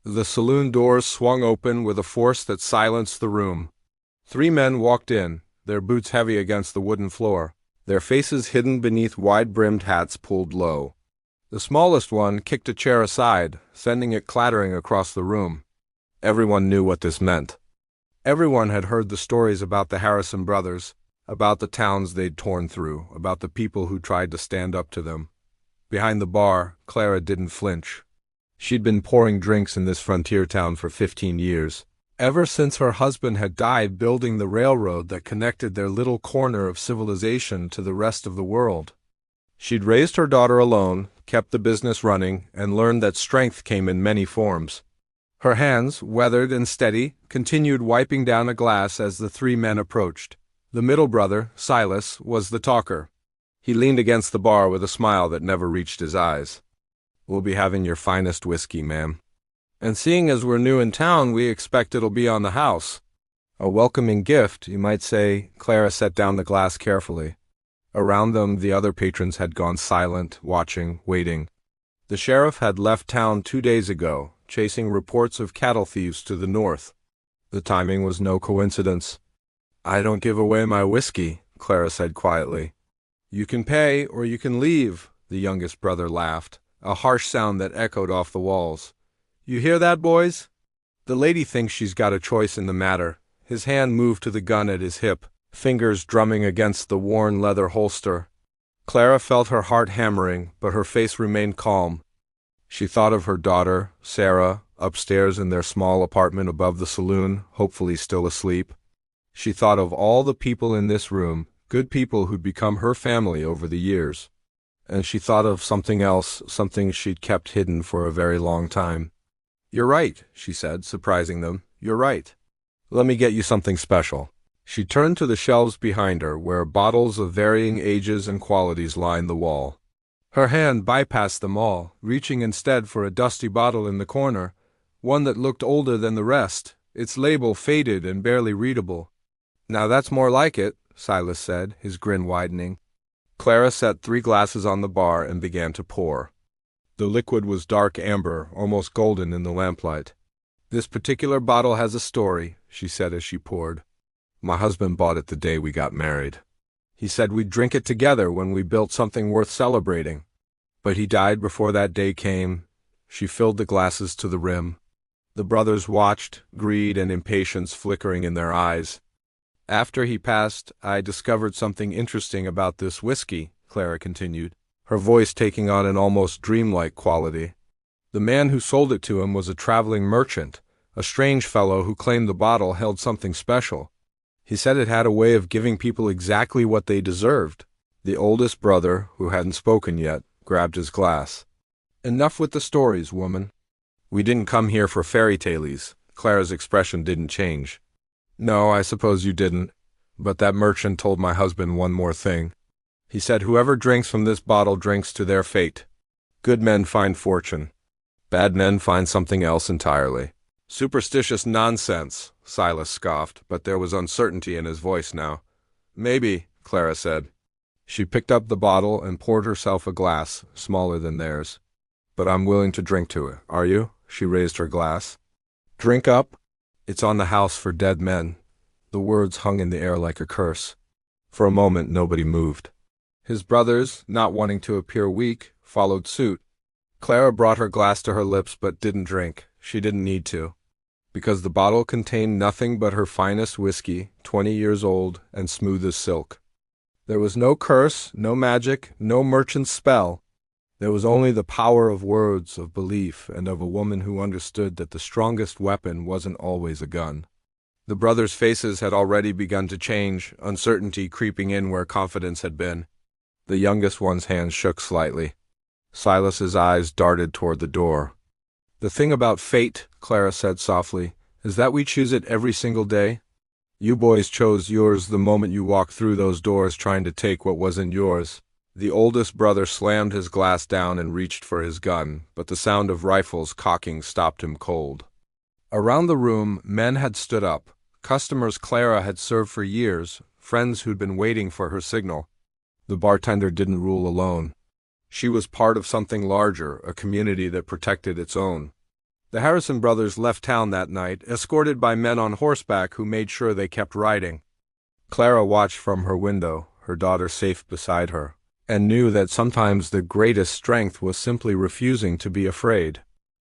The saloon doors swung open with a force that silenced the room. Three men walked in, their boots heavy against the wooden floor, their faces hidden beneath wide-brimmed hats pulled low. The smallest one kicked a chair aside, sending it clattering across the room. Everyone knew what this meant. Everyone had heard the stories about the Harrison brothers, about the towns they'd torn through, about the people who tried to stand up to them. Behind the bar, Clara didn't flinch. She'd been pouring drinks in this frontier town for 15 years, ever since her husband had died building the railroad that connected their little corner of civilization to the rest of the world. She'd raised her daughter alone, kept the business running, and learned that strength came in many forms. Her hands, weathered and steady, continued wiping down a glass as the three men approached. The middle brother, Silas, was the talker. He leaned against the bar with a smile that never reached his eyes. "We'll be having your finest whiskey, ma'am. And seeing as we're new in town, we expect it'll be on the house." A welcoming gift, you might say. Clara set down the glass carefully. Around them, the other patrons had gone silent, watching, waiting. The sheriff had left town 2 days ago, chasing reports of cattle thieves to the north. The timing was no coincidence. "I don't give away my whiskey," Clara said quietly. "You can pay, or you can leave," the youngest brother laughed, a harsh sound that echoed off the walls. "You hear that, boys? The lady thinks she's got a choice in the matter." His hand moved to the gun at his hip, fingers drumming against the worn leather holster. Clara felt her heart hammering, but her face remained calm. She thought of her daughter, Sarah, upstairs in their small apartment above the saloon, hopefully still asleep. She thought of all the people in this room, good people who'd become her family over the years. And she thought of something else, something she'd kept hidden for a very long time. "You're right," she said, surprising them. "You're right. Let me get you something special." She turned to the shelves behind her, where bottles of varying ages and qualities lined the wall. Her hand bypassed them all, reaching instead for a dusty bottle in the corner, one that looked older than the rest, its label faded and barely readable. "Now that's more like it," Silas said, his grin widening. Clara set 3 glasses on the bar and began to pour. The liquid was dark amber, almost golden in the lamplight. "This particular bottle has a story," she said as she poured. "My husband bought it the day we got married. He said we'd drink it together when we built something worth celebrating. But he died before that day came." She filled the glasses to the rim. The brothers watched, greed and impatience flickering in their eyes. "After he passed, I discovered something interesting about this whiskey," Clara continued, her voice taking on an almost dreamlike quality. "The man who sold it to him was a traveling merchant, a strange fellow who claimed the bottle held something special. He said it had a way of giving people exactly what they deserved." The oldest brother, who hadn't spoken yet, grabbed his glass. "Enough with the stories, woman. We didn't come here for fairy tales." Clara's expression didn't change. "No, I suppose you didn't. But that merchant told my husband one more thing. He said whoever drinks from this bottle drinks to their fate. Good men find fortune. Bad men find something else entirely." "Superstitious nonsense," Silas scoffed, but there was uncertainty in his voice now. "Maybe," Clara said. She picked up the bottle and poured herself a glass, smaller than theirs. "But I'm willing to drink to it, are you?" She raised her glass. "Drink up? It's on the house for dead men." The words hung in the air like a curse. For a moment nobody moved. His brothers, not wanting to appear weak, followed suit. Clara brought her glass to her lips but didn't drink. She didn't need to, because the bottle contained nothing but her finest whiskey, 20 years old and smooth as silk. There was no curse, no magic, no merchant's spell. There was only the power of words, of belief, and of a woman who understood that the strongest weapon wasn't always a gun. The brothers' faces had already begun to change, uncertainty creeping in where confidence had been. The youngest one's hand shook slightly. Silas's eyes darted toward the door. "The thing about fate," Clara said softly, "is that we choose it every single day. You boys chose yours the moment you walked through those doors trying to take what wasn't yours." The oldest brother slammed his glass down and reached for his gun, but the sound of rifles cocking stopped him cold. Around the room, men had stood up, customers Clara had served for years, friends who'd been waiting for her signal. The bartender didn't rule alone. She was part of something larger, a community that protected its own. The Harrison brothers left town that night, escorted by men on horseback who made sure they kept riding. Clara watched from her window, her daughter safe beside her, and knew that sometimes the greatest strength was simply refusing to be afraid.